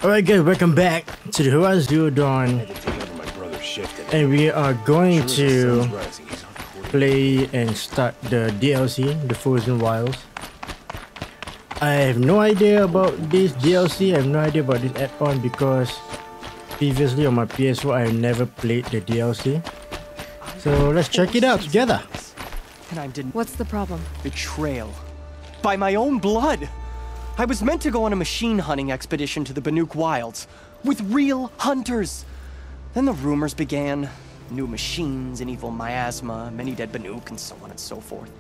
Alright guys, welcome back to the Ourea Zero Dawn, and we are going to play and start the DLC, the Frozen Wilds. I have no idea about this DLC, I have no idea about this add-on because previously on my PS4 I have never played the DLC. So let's check it out together. What's the problem? Betrayal. By my own blood! I was meant to go on a machine hunting expedition to the Banuk Wilds with real hunters. Then the rumors began. New machines, an evil miasma, many dead Banuk, and so on and so forth.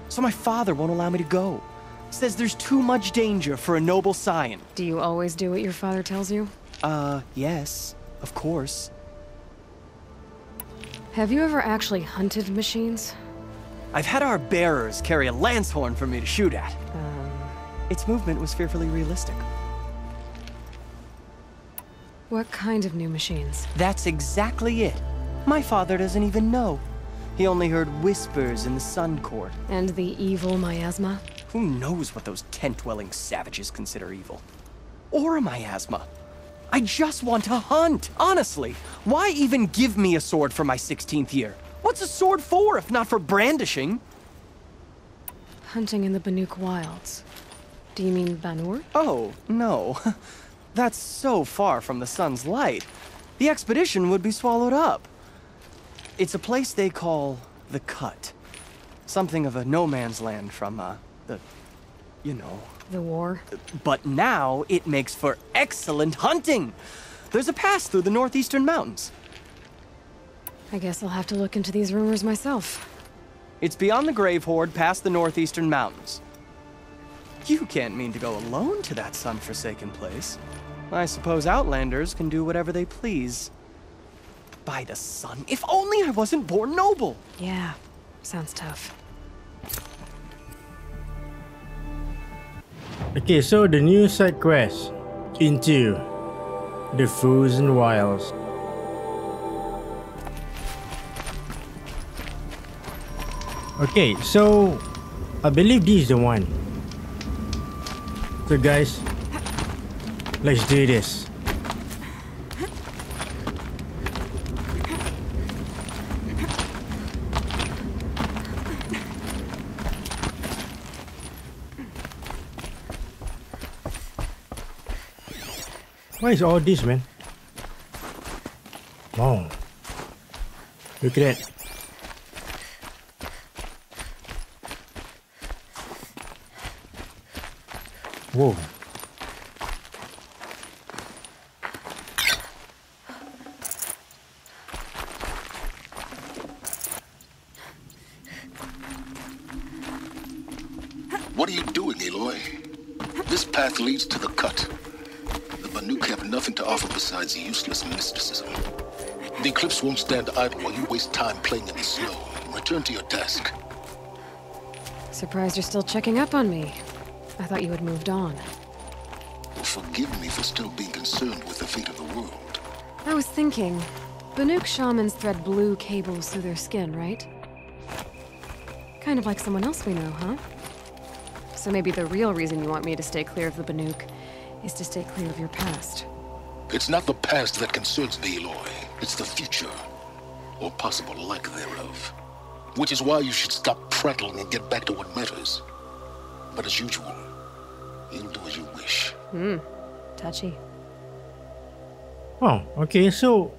So my father won't allow me to go. Says there's too much danger for a noble scion. Do you always do what your father tells you? Yes, of course. Have you ever actually hunted machines? I've had our bearers carry a lance horn for me to shoot at. Its movement was fearfully realistic. What kind of new machines? That's exactly it. My father doesn't even know. He only heard whispers in the Sun Court. And the evil miasma? Who knows what those tent-dwelling savages consider evil? Or a miasma. I just want to hunt, honestly. Why even give me a sword for my 16th year? What's a sword for if not for brandishing? Hunting in the Banuk Wilds. Do you mean Banur? Oh, no. That's so far from the sun's light. The expedition would be swallowed up. It's a place they call the Cut. Something of a no-man's land from, The war? But now it makes for excellent hunting. There's a pass through the northeastern mountains. I guess I'll have to look into these rumors myself. It's beyond the Grave Horde, past the northeastern mountains. You can't mean to go alone to that sun-forsaken place. I suppose Outlanders can do whatever they please. By the sun, if only I wasn't born noble! Yeah, sounds tough. Okay, so the new side quest into the Frozen Wilds. Okay, so I believe this is the one. So guys, let's do this. What is all this, man? Wow. Look at that. Whoa. What are you doing, Aloy? This path leads to the Cut. The Banuk have nothing to offer besides useless mysticism. The Eclipse won't stand idle while you waste time playing in the snow. Return to your task. Surprised you're still checking up on me. I thought you had moved on. Forgive me for still being concerned with the fate of the world. I was thinking, Banuk shamans thread blue cables through their skin, right? Kind of like someone else we know, huh? So maybe the real reason you want me to stay clear of the Banuk is to stay clear of your past. It's not the past that concerns me, Aloy. It's the future. Or possible lack thereof. Which is why you should stop prattling and get back to what matters. But as usual, you'll do as you wish. Touchy. Oh, okay, so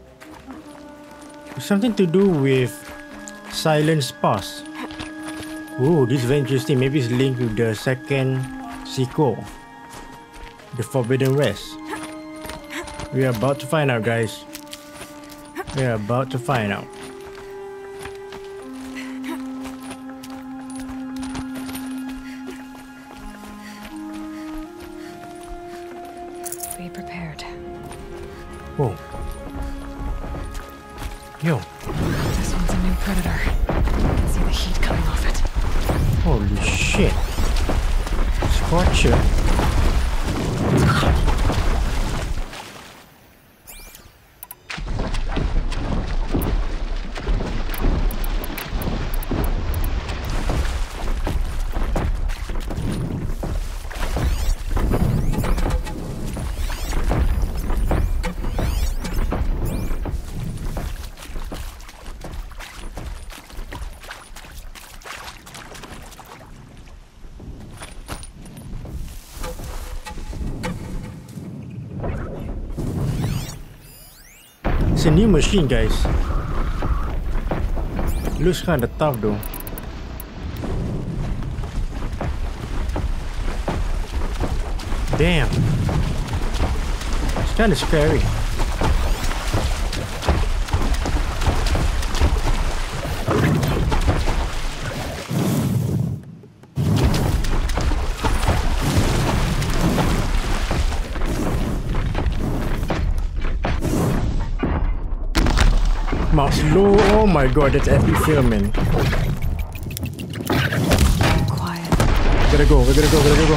something to do with Silence Pass. Oh, this is very interesting. Maybe it's linked with the second sequel, The Forbidden West. We are about to find out, guys. We are about to find out. Be prepared. Whoa. Yo. This one's a new predator. I can see the heat coming off it. Holy shit. Scorcher. It's a new machine, guys. Looks kind of tough though. Damn. It's kind of scary. Mouse low. Oh my god, that's epic film, man. Quiet. Gotta go, we gotta go, gotta go.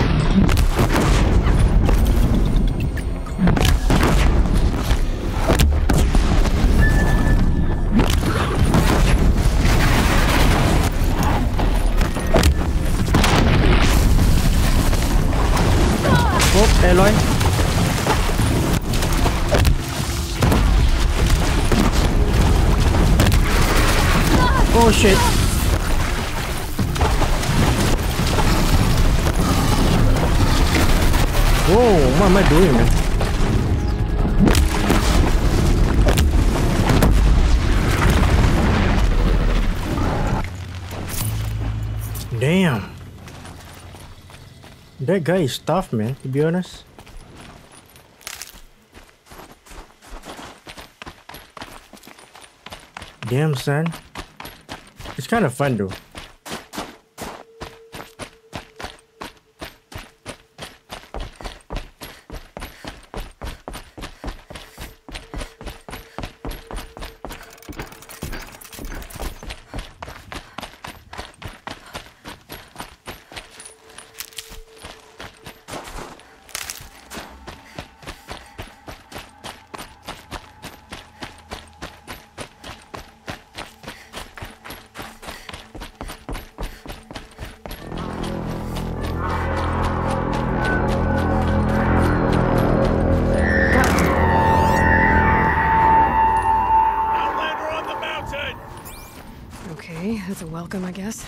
Oh, Aloy. Oh shit. Whoa, what am I doing, man? Damn. That guy is tough, man, to be honest. Damn, son. It's kind of fun though. That's a welcome, I guess.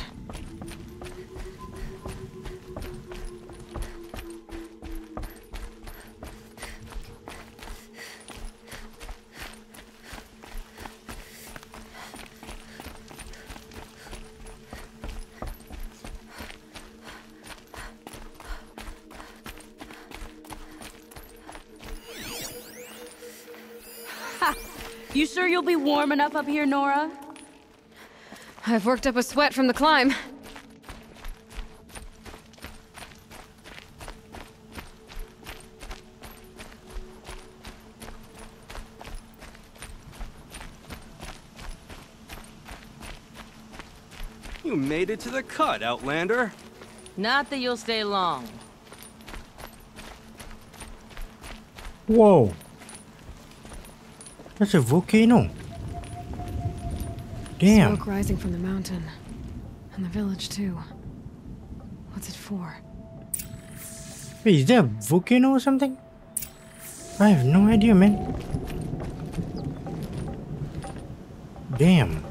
Ha! You sure you'll be warm enough up here, Nora? I've worked up a sweat from the climb. You made it to the cut, Outlander. Not that you'll stay long. Whoa. That's a volcano. Damn. Smoke rising from the mountain. And the village, too. What's it for? Wait, is there a volcano or something? I have no idea, man. Damn.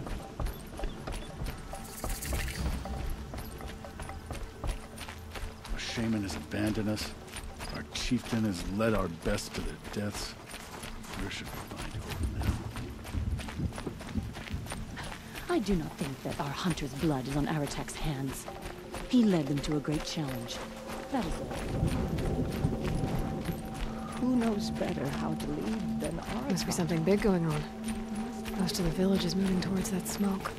Our shaman has abandoned us. Our chieftain has led our best to their deaths. Where should we find hope now? I do not think that our hunter's blood is on Aratak's hands. He led them to a great challenge. That is all. Who knows better how to lead than Aratak? Must be something big going on. Most of the village is moving towards that smoke.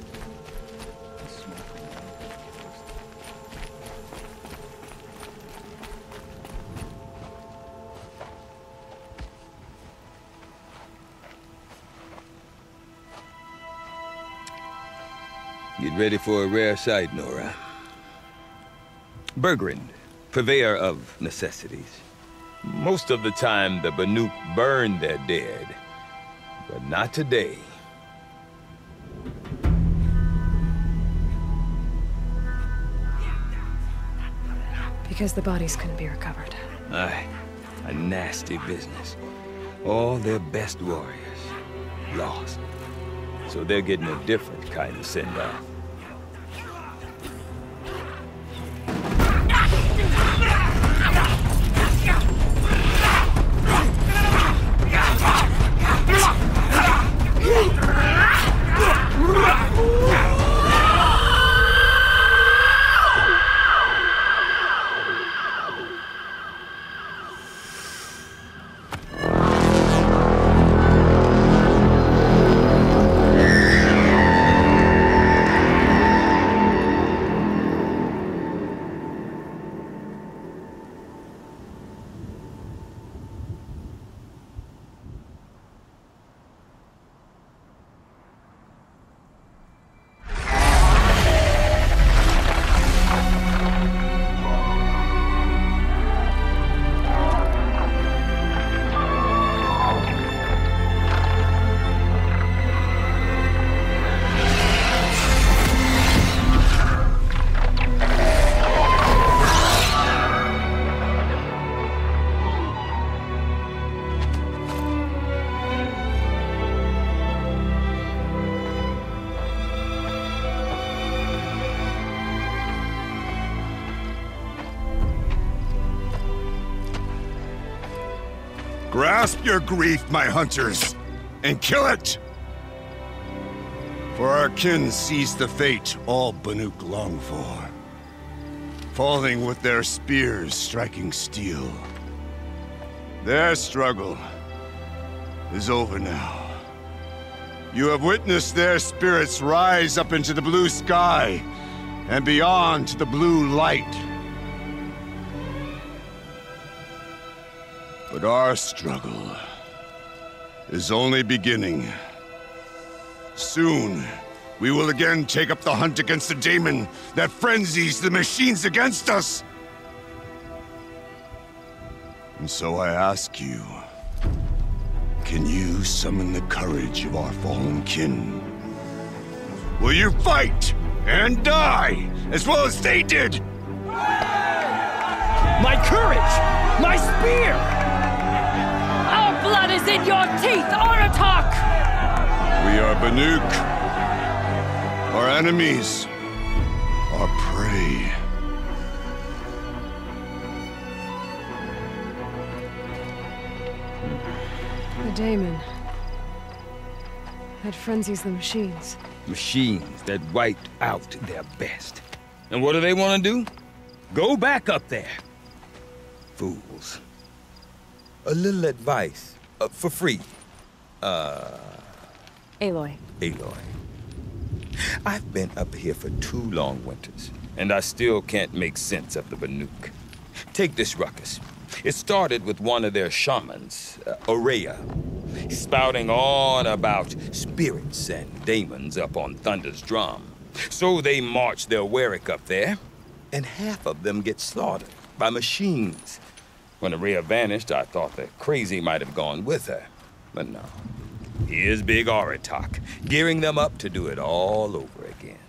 Get ready for a rare sight, Nora. Bergrand, purveyor of necessities. Most of the time, the Banuk burn their dead, but not today. Because the bodies couldn't be recovered. Aye, a nasty business. All their best warriors lost. So they're getting a different kind of send-off. Grasp your grief, my hunters, and kill it! For our kin sees the fate all Banuk long for. Falling with their spears striking steel. Their struggle is over now. You have witnessed their spirits rise up into the blue sky and beyond to the blue light. But our struggle is only beginning. Soon, we will again take up the hunt against the Daemon that frenzies the machines against us. And so I ask you, can you summon the courage of our fallen kin? Will you fight and die as well as they did? My courage! My spear! Our blood is in your teeth, Aratak! We are Banuk. Our enemies are prey. The Daemon. That frenzies the machines. Machines that wiped out their best. And what do they want to do? Go back up there. Fools. A little advice. For free. Aloy. Aloy. I've been up here for 2 long winters, and I still can't make sense of the Banuk. Take this ruckus. It started with one of their shamans, Ourea, spouting on about spirits and demons up on Thunder's drum. So they march their Ourea up there, and half of them get slaughtered by machines. When Ourea vanished, I thought the crazy might have gone with her, but no. Here's big Aratak, gearing them up to do it all over again.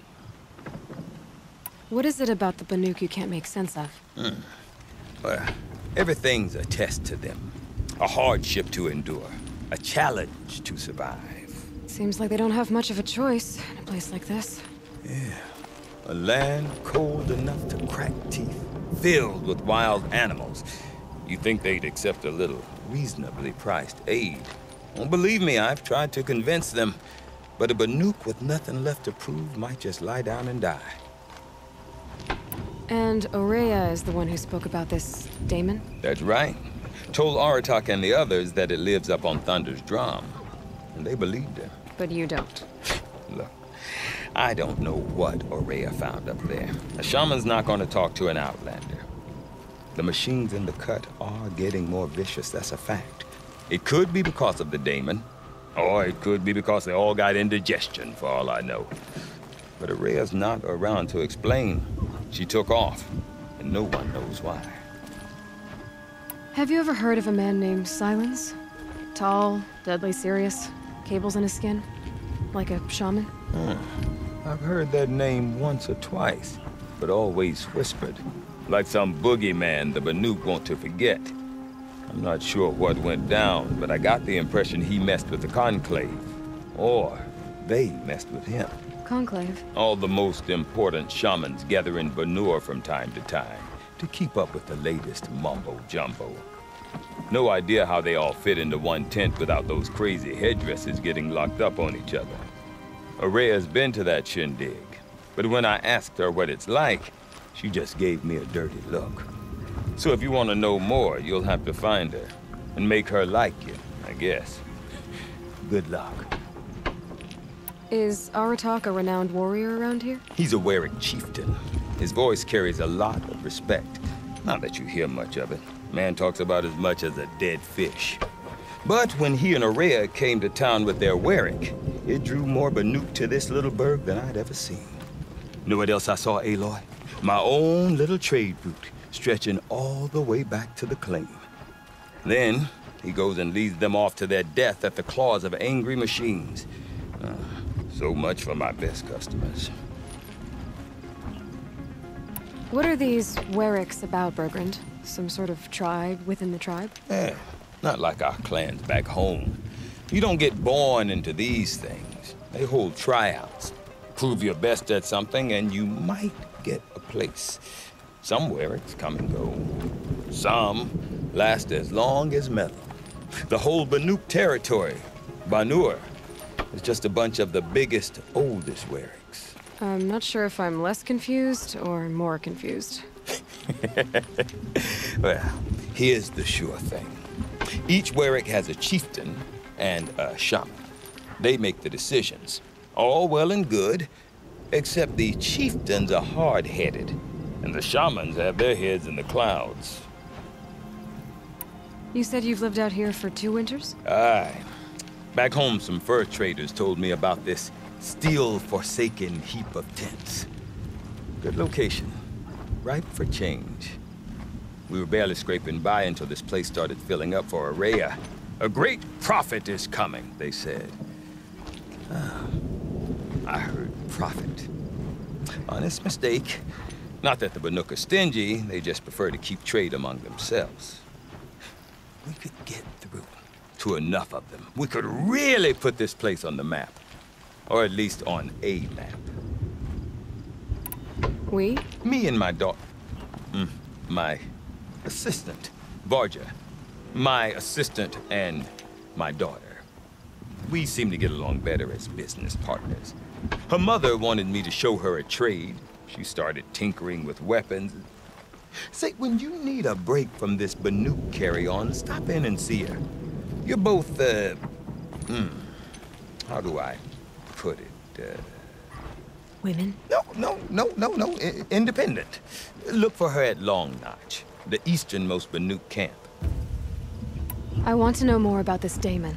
What is it about the Banuk you can't make sense of? Well, everything's a test to them. A hardship to endure. A challenge to survive. Seems like they don't have much of a choice in a place like this. Yeah. A land cold enough to crack teeth, filled with wild animals. You think they'd accept a little reasonably priced aid. Well, believe me, I've tried to convince them. But a Banuk with nothing left to prove might just lie down and die. And Ourea is the one who spoke about this Daemon? That's right. Told Aratak and the others that it lives up on Thunder's drum. And they believed him. But you don't. Look, I don't know what Ourea found up there. A shaman's not going to talk to an outlander. The machines in the cut are getting more vicious, that's a fact. It could be because of the Daemon, or it could be because they all got indigestion, for all I know. But Ourea's not around to explain. She took off, and no one knows why. Have you ever heard of a man named Silence? Tall, deadly serious, cables in his skin? Like a shaman? I've heard that name once or twice, but always whispered. Like some boogeyman the Banuk want to forget. I'm not sure what went down, but I got the impression he messed with the Conclave. Or they messed with him. Conclave? All the most important shamans gather in Banur from time to time to keep up with the latest mumbo-jumbo. No idea how they all fit into one tent without those crazy headdresses getting locked up on each other. Ourea's been to that shindig, but when I asked her what it's like, she just gave me a dirty look. So if you want to know more, you'll have to find her and make her like you, I guess. Good luck. Is Aratak a renowned warrior around here? He's a Ourea chieftain. His voice carries a lot of respect. Not that you hear much of it. Man talks about as much as a dead fish. But when he and Ourea came to town with their Ourea, it drew more Banuk to this little burg than I'd ever seen. Know what else I saw, Aloy? My own little trade route, stretching all the way back to the claim. Then, he goes and leads them off to their death at the claws of angry machines. So much for my best customers. What are these Ourea about, Bergrand? Some sort of tribe within the tribe? Not like our clans back home. You don't get born into these things. They hold tryouts. Prove your best at something and you might get a place. Some Ourea come and go. Some last as long as metal. The whole Banuk territory, Banur, is just a bunch of the biggest, oldest Wericks. I'm not sure if I'm less confused or more confused. Well, here's the sure thing. Each Werick has a chieftain and a shaman. They make the decisions. All well and good, except the chieftains are hard-headed, and the shamans have their heads in the clouds. You said you've lived out here for 2 winters? Aye. Back home, some fur traders told me about this steel-forsaken heap of tents. Good location. Ripe for change. We were barely scraping by until this place started filling up for Ourea. A great prophet is coming, they said. I heard prophet. Honest mistake. Not that the Banuk are stingy, they just prefer to keep trade among themselves. We could get through to enough of them. We could really put this place on the map. Or at least on a map. We? Me and my daughter. My assistant, Varja. My assistant and my daughter. We seem to get along better as business partners. Her mother wanted me to show her a trade. She started tinkering with weapons. Say, when you need a break from this Banuk carry-on, stop in and see her. You're both, how do I put it? Women? No. Independent. Look for her at Long Notch, the easternmost Banuk camp. I want to know more about this Daemon.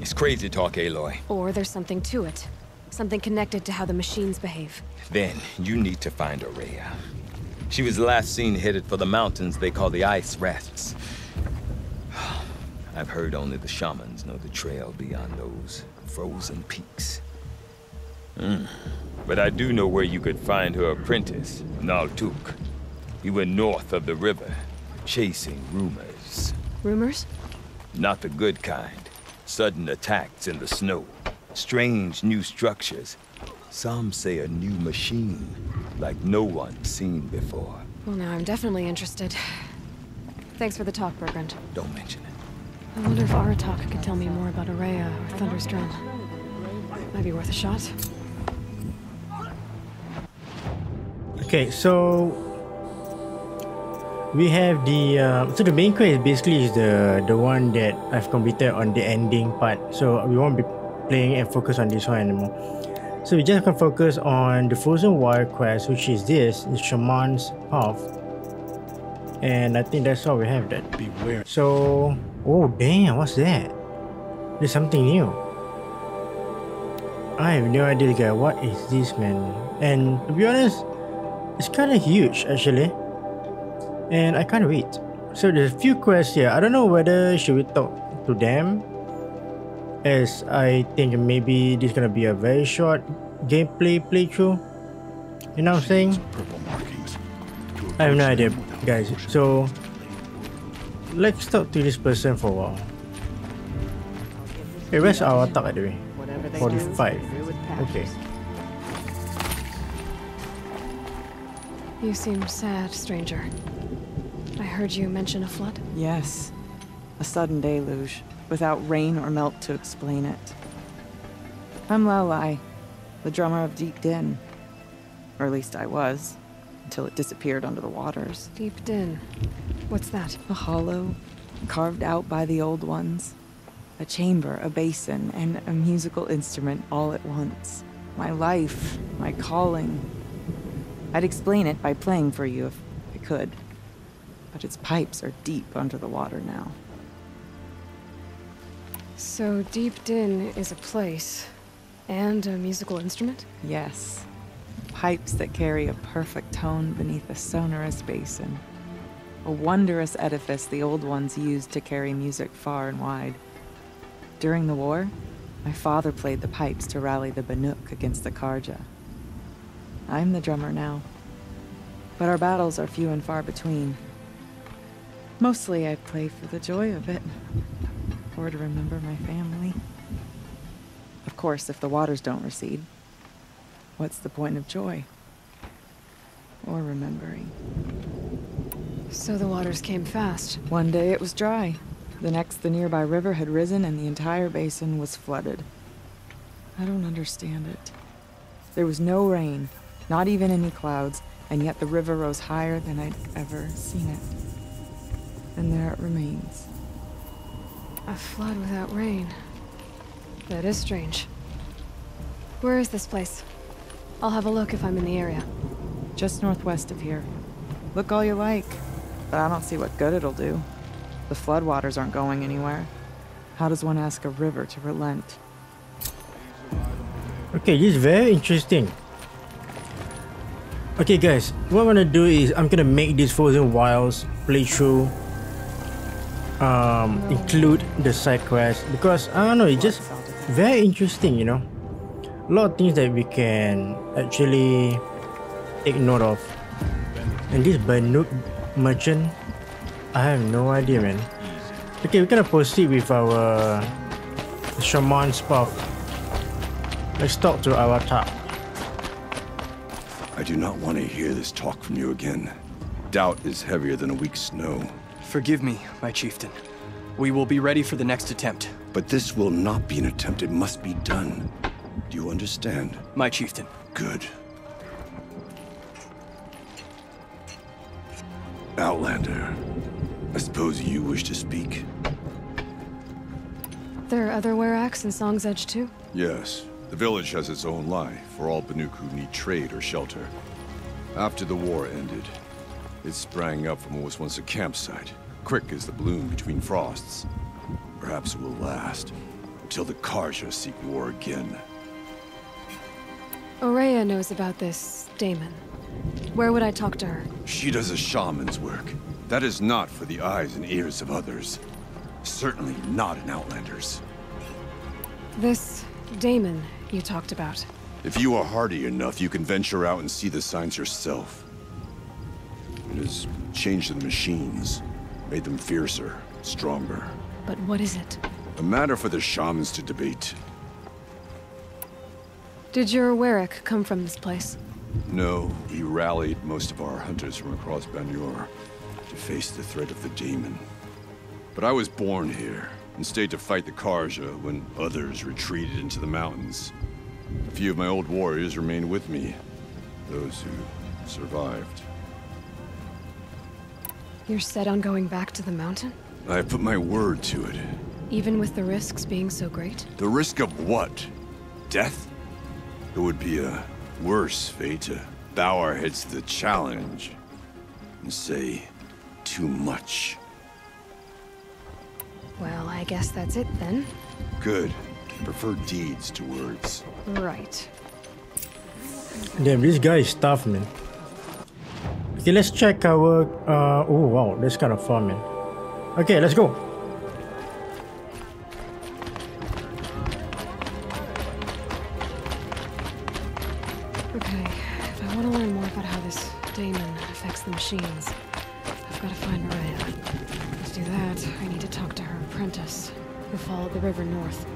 It's crazy talk, Aloy. Or there's something to it. Something connected to how the machines behave. Then you need to find Ourea. She was last seen headed for the mountains they call the Ice Rats. I've heard only the shamans know the trail beyond those frozen peaks. But I do know where you could find her apprentice, Naltuk. He went north of the river, chasing rumors. Rumors? Not the good kind. Sudden attacks in the snow. Strange new structures. Some say a new machine, like no one's seen before. Well, now I'm definitely interested. Thanks for the talk, Bergrand. Don't mention it. I wonder if Aratak could tell me more about Ourea or Thunderstrom. Might be worth a shot. Okay, so we have the so the main quest basically is the one that I've completed on the ending part. So we won't be playing and focus on this one anymore. So we just can focus on the Frozen Wire quest, which is this, the Shaman's Path. And I think that's all we have that. Beware. So, oh damn, what's that? There's something new. I have no idea, guy. What is this, man? And to be honest, it's kind of huge actually. And I can't wait. So there's a few quests here. I don't know whether should we talk to them, as I think maybe this is gonna be a very short gameplay playthrough. You know what I'm saying? I have no idea, guys. So let's talk to this person for a while. Hey, where's our attack by the way? 45. Okay. You seem sad, stranger. I heard you mention a flood? Yes. A sudden deluge, without rain or melt to explain it. I'm Aloy, the drummer of Deep Din. Or at least I was, until it disappeared under the waters. Deep Din. What's that? A hollow, carved out by the old ones. A chamber, a basin, and a musical instrument all at once. My life, my calling. I'd explain it by playing for you if I could. But its pipes are deep under the water now. So Deep Din is a place and a musical instrument? Yes. Pipes that carry a perfect tone beneath a sonorous basin. A wondrous edifice the old ones used to carry music far and wide. During the war, my father played the pipes to rally the Banuk against the Karja. I'm the drummer now. But our battles are few and far between. Mostly I play for the joy of it. Or to remember my family. Of course, if the waters don't recede, what's the point of joy? Or remembering? So the waters came fast. One day it was dry. The next, the nearby river had risen and the entire basin was flooded. I don't understand it. There was no rain, not even any clouds, and yet the river rose higher than I'd ever seen it. And there it remains. A flood without rain. That is strange. Where is this place? I'll have a look if I'm in the area. Just northwest of here. Look all you like, but I don't see what good it'll do. The floodwaters aren't going anywhere. How does one ask a river to relent? Okay, this is very interesting. Okay guys, what I'm gonna do is I'm gonna make this Frozen Wilds playthrough include the side quest, because I don't know, it's just very interesting, you know. A lot of things that we can actually take note of. And this Banuk merchant, I have no idea, man. Okay, we're gonna proceed with our shaman's path. Let's talk to Aratak. I do not want to hear this talk from you again. Doubt is heavier than a week's snow. Forgive me, my chieftain. We will be ready for the next attempt. But this will not be an attempt. It must be done. Do you understand? My chieftain. Good. Outlander, I suppose you wish to speak? There are other Weraks in Song's Edge too? Yes. The village has its own life for all Banuk who need trade or shelter. After the war ended, it sprang up from what was once a campsite, quick as the bloom between frosts. Perhaps it will last, until the Karja seek war again. Ourea knows about this Daemon. Where would I talk to her? She does a shaman's work. That is not for the eyes and ears of others. Certainly not an Outlander's. This Daemon you talked about. If you are hardy enough, you can venture out and see the signs yourself. It has changed the machines, made them fiercer, stronger. But what is it? A matter for the shamans to debate. Did your Werak come from this place? No, we rallied most of our hunters from across Banur to face the threat of the Daemon. But I was born here and stayed to fight the Karja when others retreated into the mountains. A few of my old warriors remained with me, those who survived. You're set on going back to the mountain? I have put my word to it. Even with the risks being so great? The risk of what? Death? It would be a worse fate to bow our heads to the challenge and say too much. Well, I guess that's it then. Good. Prefer deeds to words. Right. Damn, this guy is tough, man. Okay, let's check our... oh, wow, that's kind of fun, man. Okay, let's go. Okay, if I want to learn more about how this Daemon affects the machines, I've got to find Ourea. To do that, I need to talk to her apprentice, who followed the river north.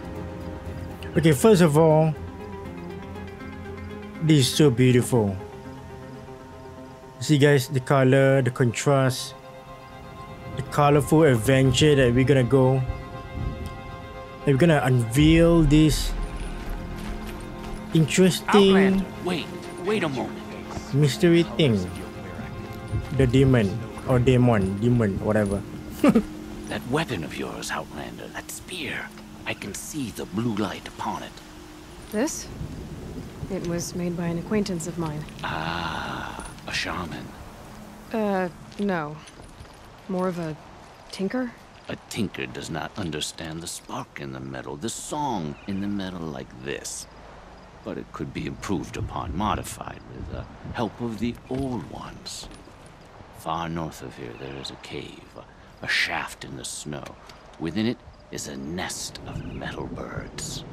Okay, first of all, this is so beautiful. See guys, the color, the contrast, the colorful adventure that we're gonna go. And we're gonna unveil this interesting Outlander, wait a moment. mystery thing. The demon, or demon, whatever. That weapon of yours, Outlander, that spear. I can see the blue light upon it. This? It was made by an acquaintance of mine. Ah, a shaman. No. More of a tinker? A tinker does not understand the spark in the metal, the song in the metal like this. But it could be improved upon, modified with the help of the old ones. Far north of here there is a cave, a shaft in the snow. Within it is a nest of metal birds.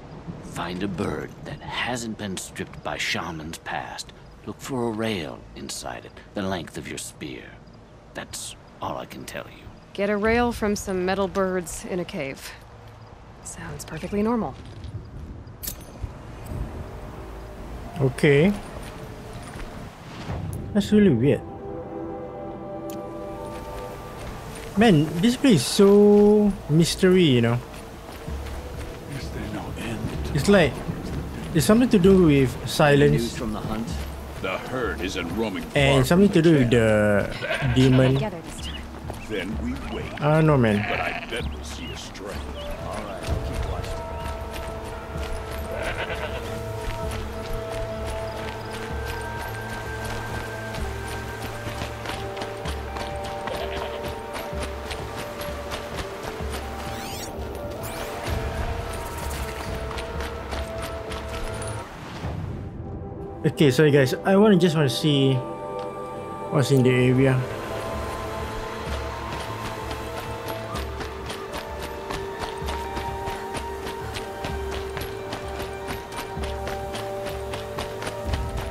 Find a bird that hasn't been stripped by shamans past. Look for a rail inside it, the length of your spear. That's all I can tell you. Get a rail from some metal birds in a cave. Sounds perfectly normal. Okay. That's really weird. Man, this place is so mystery, you know. Is there no end? It's like it's something to do with silence. News from the hunt. The herd isn't roaming far And something to do with the demon. Then we wait. I don't know, man. But I bet we'll see a stray. All right, I'll keep watching. Okay, so guys, I just want to see what's in the area.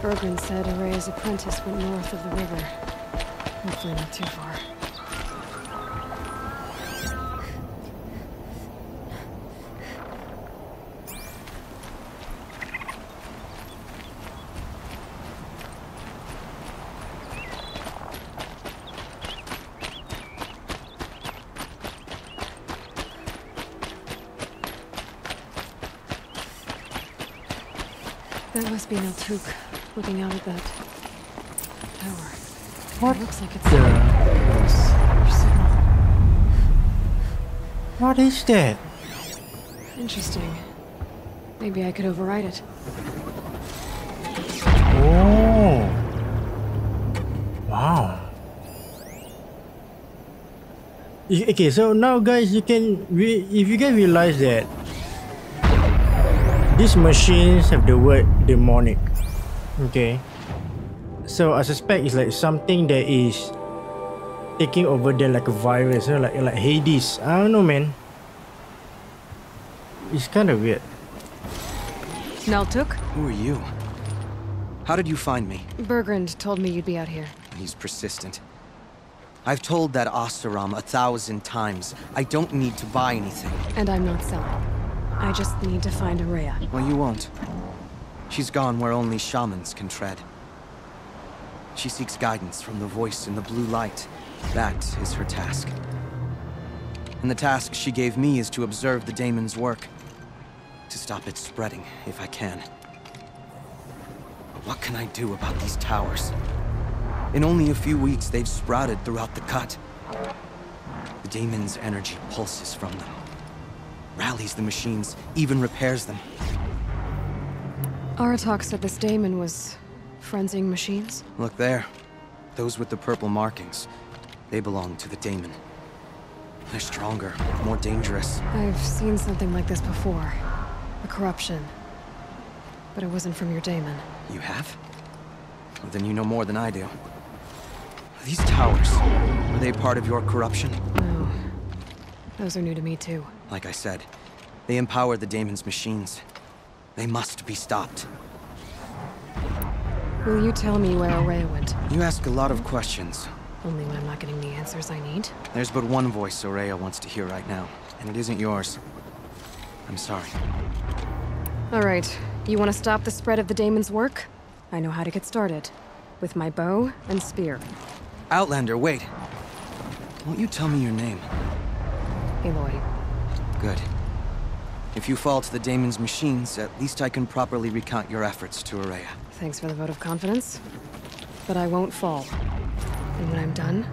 Bergren said Ourea's apprentice went north of the river. Hopefully not too far. That must be Aloy looking out at that tower. What? It looks like it's a signal. What is that? Interesting. Maybe I could override it. Oh. Wow. Okay, so now guys, if you guys realize that these machines have the word demonic. Okay. So I suspect it's like something that is taking over them like a virus, you know, like Hades. I don't know, man. It's kind of weird. Aloy? Who are you? How did you find me? Bergren told me you'd be out here. He's persistent. I've told that Oseram 1,000 times. I don't need to buy anything. And I'm not selling. I just need to find Ourea. Well, you won't. She's gone where only shamans can tread. She seeks guidance from the voice in the blue light. That is her task. And the task she gave me is to observe the Daemon's work. To stop it spreading, if I can. But what can I do about these towers? In only a few weeks, they've sprouted throughout the cut. The Daemon's energy pulses from them. Rallies the machines, even repairs them. Aratak said this Daemon was frenzying machines? Look there. Those with the purple markings. They belong to the Daemon. They're stronger, more dangerous. I've seen something like this before. A corruption. But it wasn't from your Daemon. You have? Well, then you know more than I do. These towers, are they part of your corruption? No. Those are new to me too. Like I said, they empower the Daemon's machines. They must be stopped. Will you tell me where Ourea went? You ask a lot of questions. Only when I'm not getting the answers I need. There's but one voice Ourea wants to hear right now, and it isn't yours. I'm sorry. All right. You want to stop the spread of the Daemon's work? I know how to get started. With my bow and spear. Outlander, wait. Won't you tell me your name? Aloy. Good. If you fall to the Daemon's machines, at least I can properly recount your efforts to Ourea. Thanks for the vote of confidence. But I won't fall. And when I'm done,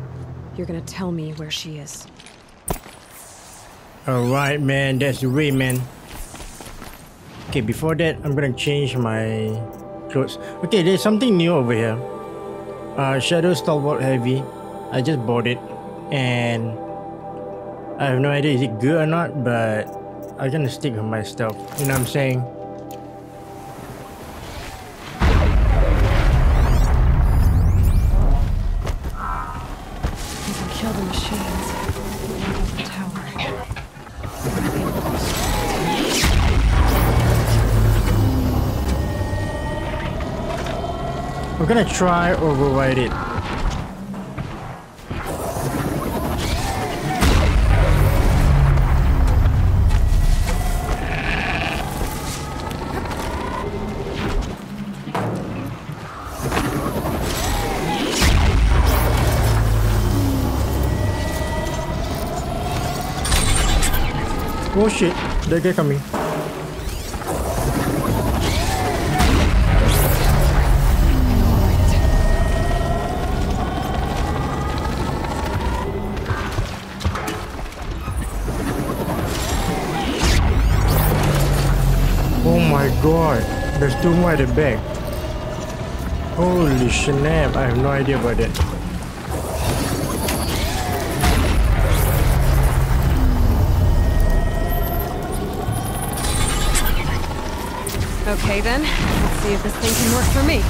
you're gonna tell me where she is. Alright, man, that's the way, man. Okay, before that, I'm gonna change my clothes. Okay, there's something new over here. Shadow Stalwart Heavy. I just bought it. And I have no idea is it good or not, but I'm gonna stick with my stuff. You know what I'm saying? You can kill the machines. The tower. We're gonna try override it. Oh shit, that guy coming. Oh my god, there's two more at the back. Holy snap, I have no idea about that. Okay then, let's see if this thing can work for me.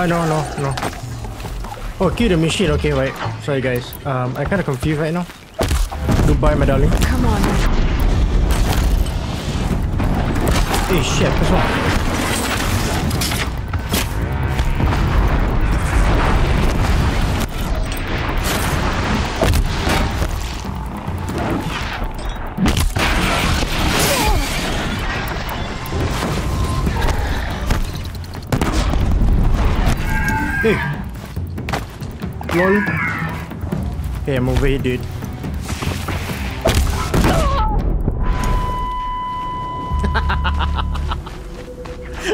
No. Oh, kill the machine. Okay, wait. Sorry, guys. I'm kind of confused right now. Goodbye, my darling. Come on. Hey, shit. What's wrong? Hey! Lol. Hey, I'm over here, dude.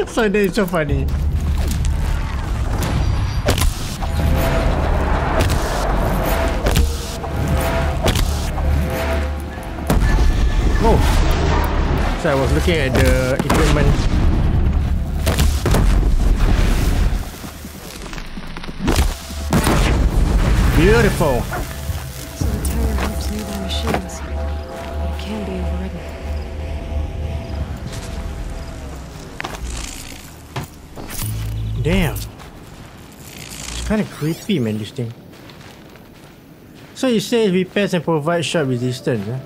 So that is so funny. Oh! So I was looking at the equipment. Beautiful. So the tower helps nearby machines. It can be overridden. Damn. It's kind of creepy, man, this thing. So it says repairs and provide short resistance, huh?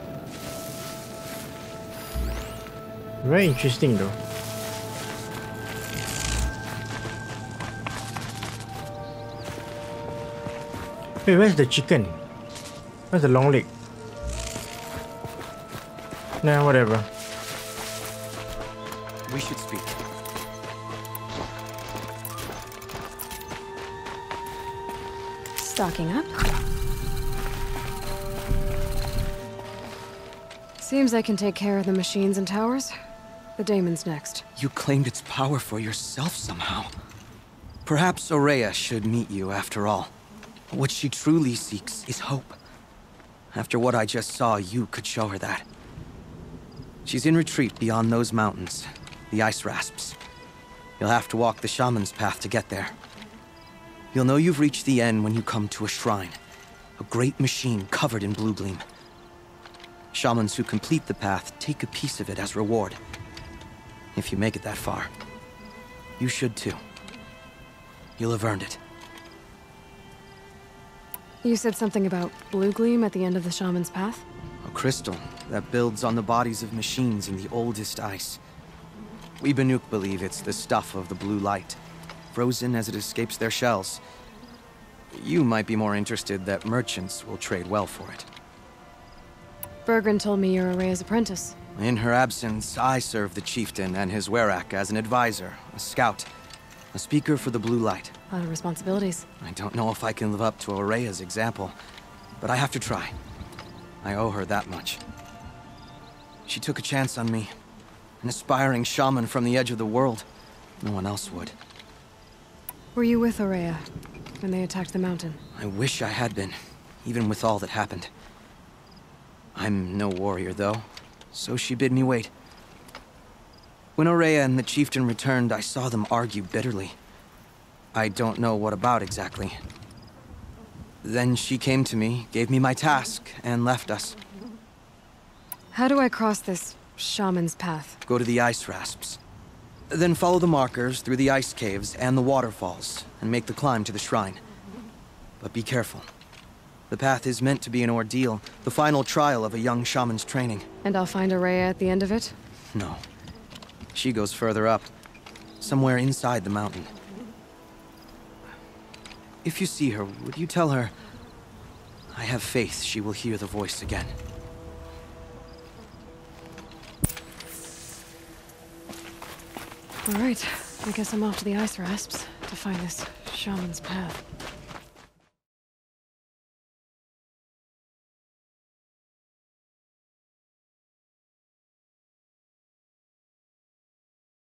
Very interesting though. Wait, where's the chicken? Where's the long leg? Nah, whatever. We should speak. Stocking up. Seems I can take care of the machines and towers. The Daemon's next. You claimed its power for yourself somehow. Perhaps Ourea should meet you after all. What she truly seeks is hope. After what I just saw, you could show her that. She's in retreat beyond those mountains, the ice rasps. You'll have to walk the shaman's path to get there. You'll know you've reached the end when you come to a shrine, a great machine covered in blue gleam. Shamans who complete the path take a piece of it as reward. If you make it that far, you should too. You'll have earned it. You said something about blue gleam at the end of the shaman's path? A crystal that builds on the bodies of machines in the oldest ice. We Banuk believe it's the stuff of the blue light, frozen as it escapes their shells. You might be more interested that merchants will trade well for it. Bergren told me you're Ourea's apprentice. In her absence, I serve the chieftain and his Aratak as an advisor, a scout, a speaker for the blue light. A lot of responsibilities. I don't know if I can live up to Ourea's example, but I have to try. I owe her that much. She took a chance on me, an aspiring shaman from the edge of the world. No one else would. Were you with Ourea when they attacked the mountain? I wish I had been, even with all that happened. I'm no warrior, though, so she bid me wait. When Ourea and the chieftain returned, I saw them argue bitterly. I don't know what about exactly. Then she came to me, gave me my task, and left us. How do I cross this shaman's path? Go to the ice rasps. Then follow the markers through the ice caves and the waterfalls, and make the climb to the shrine. But be careful. The path is meant to be an ordeal, the final trial of a young shaman's training. And I'll find Ourea at the end of it? No. She goes further up, somewhere inside the mountain. If you see her, would you tell her, I have faith she will hear the voice again. All right, I guess I'm off to the ice rasps to find this shaman's path.